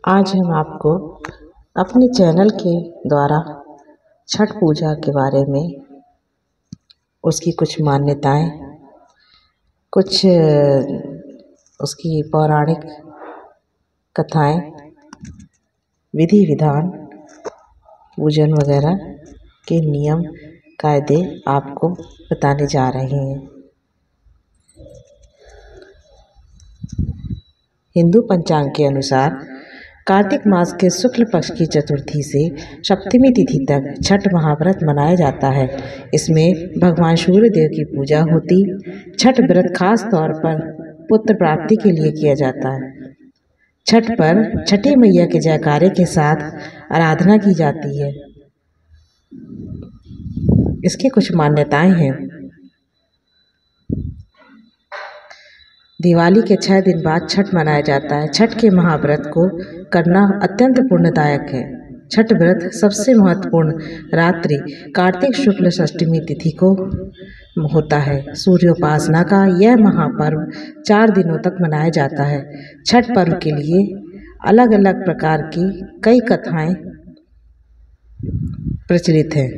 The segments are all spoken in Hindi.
आज हम आपको अपने चैनल के द्वारा छठ पूजा के बारे में उसकी कुछ मान्यताएं, कुछ उसकी पौराणिक कथाएं, विधि विधान, पूजन वगैरह के नियम कायदे आपको बताने जा रहे हैं। हिंदू पंचांग के अनुसार कार्तिक मास के शुक्ल पक्ष की चतुर्थी से सप्तमी तिथि तक छठ महाव्रत मनाया जाता है। इसमें भगवान सूर्य देव की पूजा होती। छठ व्रत खास तौर पर पुत्र प्राप्ति के लिए किया जाता है। छठ पर छठी मैया के जयकारे के साथ आराधना की जाती है। इसकी कुछ मान्यताएं हैं। दिवाली के 6 दिन बाद छठ मनाया जाता है। छठ के महाव्रत को करना अत्यंत पुण्यदायक है। छठ व्रत सबसे महत्वपूर्ण रात्रि कार्तिक शुक्ल षष्ठी तिथि को होता है। सूर्योपासना का यह महापर्व 4 दिनों तक मनाया जाता है। छठ पर्व के लिए अलग अलग प्रकार की कई कथाएं प्रचलित हैं।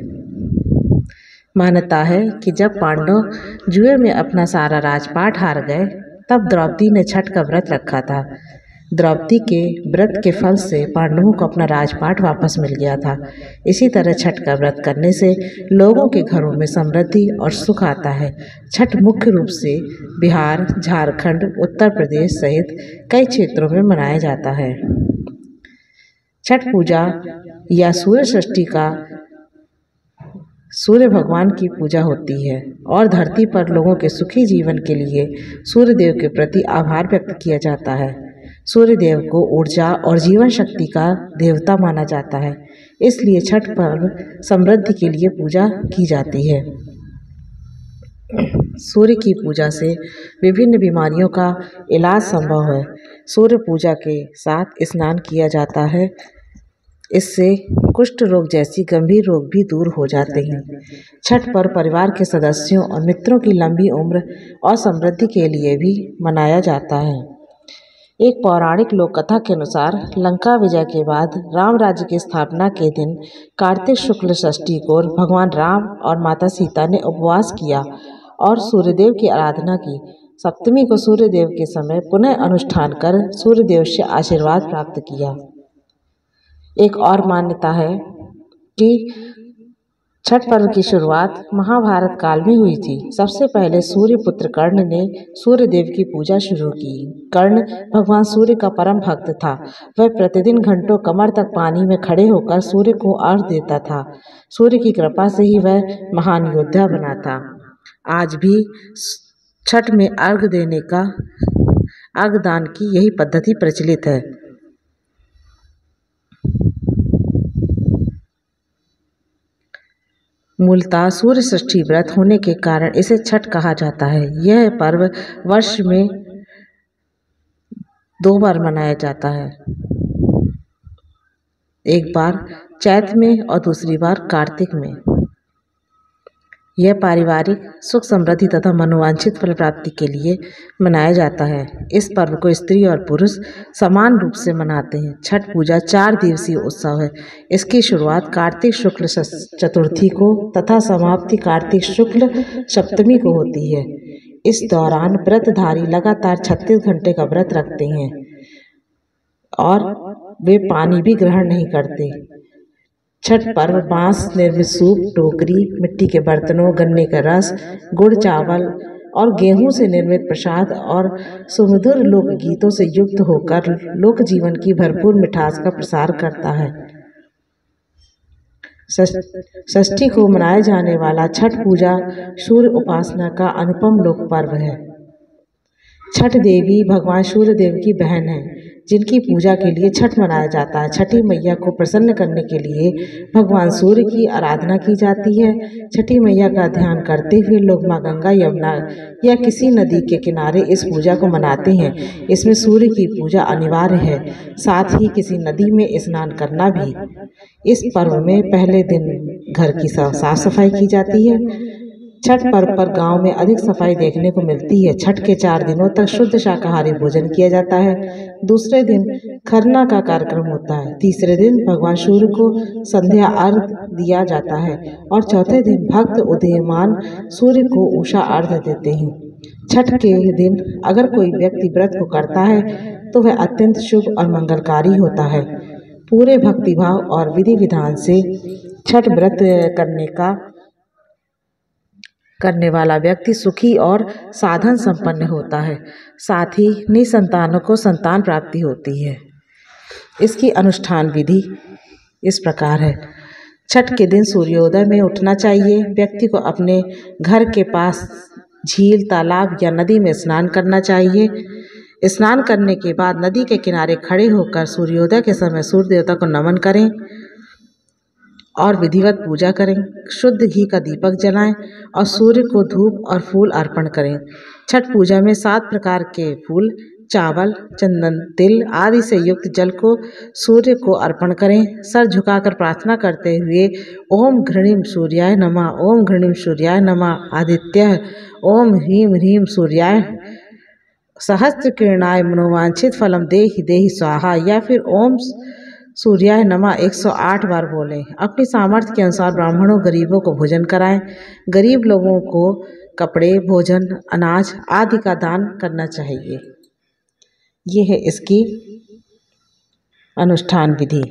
मान्यता है कि जब पांडव जुए में अपना सारा राजपाट हार गए, तब द्रौपदी ने छठ का व्रत रखा था। द्रौपदी के व्रत के फल से पांडवों को अपना राजपाट वापस मिल गया था। इसी तरह छठ का व्रत करने से लोगों के घरों में समृद्धि और सुख आता है। छठ मुख्य रूप से बिहार, झारखंड, उत्तर प्रदेश सहित कई क्षेत्रों में मनाया जाता है। छठ पूजा या सूर्य षष्ठी का सूर्य भगवान की पूजा होती है और धरती पर लोगों के सुखी जीवन के लिए सूर्य देव के प्रति आभार व्यक्त किया जाता है। सूर्य देव को ऊर्जा और जीवन शक्ति का देवता माना जाता है, इसलिए छठ पर्व समृद्धि के लिए पूजा की जाती है। सूर्य की पूजा से विभिन्न बीमारियों का इलाज संभव है। सूर्य पूजा के साथ स्नान किया जाता है। इससे कुष्ठ रोग जैसी गंभीर रोग भी दूर हो जाते हैं। छठ पर परिवार के सदस्यों और मित्रों की लंबी उम्र और समृद्धि के लिए भी मनाया जाता है। एक पौराणिक लोक कथा के अनुसार लंका विजय के बाद राम राज्य की स्थापना के दिन कार्तिक शुक्ल षष्ठी को भगवान राम और माता सीता ने उपवास किया और सूर्यदेव की आराधना की। सप्तमी को सूर्यदेव के समय पुनः अनुष्ठान कर सूर्यदेव से आशीर्वाद प्राप्त किया। एक और मान्यता है कि छठ पर्व की शुरुआत महाभारत काल में हुई थी। सबसे पहले सूर्य पुत्र कर्ण ने सूर्य देव की पूजा शुरू की। कर्ण भगवान सूर्य का परम भक्त था। वह प्रतिदिन घंटों कमर तक पानी में खड़े होकर सूर्य को अर्घ देता था। सूर्य की कृपा से ही वह महान योद्धा बना था। आज भी छठ में अर्घदान की यही पद्धति प्रचलित है। मूलतः सूर्य षष्ठी व्रत होने के कारण इसे छठ कहा जाता है। यह पर्व वर्ष में 2 बार मनाया जाता है, एक बार चैत्र में और दूसरी बार कार्तिक में। यह पारिवारिक सुख समृद्धि तथा मनोवांछित फल प्राप्ति के लिए मनाया जाता है। इस पर्व को स्त्री और पुरुष समान रूप से मनाते हैं। छठ पूजा 4 दिवसीय उत्सव है। इसकी शुरुआत कार्तिक शुक्ल चतुर्थी को तथा समाप्ति कार्तिक शुक्ल सप्तमी को होती है। इस दौरान व्रतधारी लगातार 36 घंटे का व्रत रखते हैं और वे पानी भी ग्रहण नहीं करते। छठ पर्व बांस निर्मित सूप, टोकरी, मिट्टी के बर्तनों, गन्ने का रस, गुड़, चावल और गेहूं से निर्मित प्रसाद और सुमधुर लोकगीतों से युक्त होकर लोक जीवन की भरपूर मिठास का प्रसार करता है। षष्ठी को मनाया जाने वाला छठ पूजा सूर्य उपासना का अनुपम लोक पर्व है। छठ देवी भगवान सूर्य देव की बहन है, जिनकी पूजा के लिए छठ मनाया जाता है। छठी मैया को प्रसन्न करने के लिए भगवान सूर्य की आराधना की जाती है। छठी मैया का ध्यान करते हुए लोग माँ गंगा, यमुना या किसी नदी के किनारे इस पूजा को मनाते हैं। इसमें सूर्य की पूजा अनिवार्य है, साथ ही किसी नदी में स्नान करना भी। इस पर्व में पहले दिन घर की साफ सफाई की जाती है। छठ पर्व पर गांव में अधिक सफाई देखने को मिलती है। छठ के 4 दिनों तक शुद्ध शाकाहारी भोजन किया जाता है। दूसरे दिन खरना का कार्यक्रम होता है। तीसरे दिन भगवान सूर्य को संध्या अर्घ दिया जाता है और चौथे दिन भक्त उदीयमान सूर्य को उषा अर्घ देते हैं। छठ के दिन अगर कोई व्यक्ति व्रत को करता है तो वह अत्यंत शुभ और मंगलकारी होता है। पूरे भक्तिभाव और विधि विधान से छठ व्रत करने वाला व्यक्ति सुखी और साधन संपन्न होता है। साथ ही निसंतानों को संतान प्राप्ति होती है। इसकी अनुष्ठान विधि इस प्रकार है। छठ के दिन सूर्योदय में उठना चाहिए। व्यक्ति को अपने घर के पास झील, तालाब या नदी में स्नान करना चाहिए। स्नान करने के बाद नदी के किनारे खड़े होकर सूर्योदय के समय सूर्य देवता को नमन करें और विधिवत पूजा करें। शुद्ध घी का दीपक जलाएं और सूर्य को धूप और फूल अर्पण करें। छठ पूजा में 7 प्रकार के फूल, चावल, चंदन, तिल आदि से युक्त जल को सूर्य को अर्पण करें। सर झुकाकर प्रार्थना करते हुए ओम घृणीम सूर्याय नमः, ओम घृणीम सूर्याय नमः आदित्यः, ओम ह्रीम ह्रीम सूर्याय सहस्त्र किरणाय मनोवांछित फलम देहि देहि स्वाहा या फिर ओम सूर्याय नमः 108 बार बोलें। अपनी सामर्थ्य के अनुसार ब्राह्मणों गरीबों को भोजन कराएं। गरीब लोगों को कपड़े, भोजन, अनाज आदि का दान करना चाहिए। ये है इसकी अनुष्ठान विधि।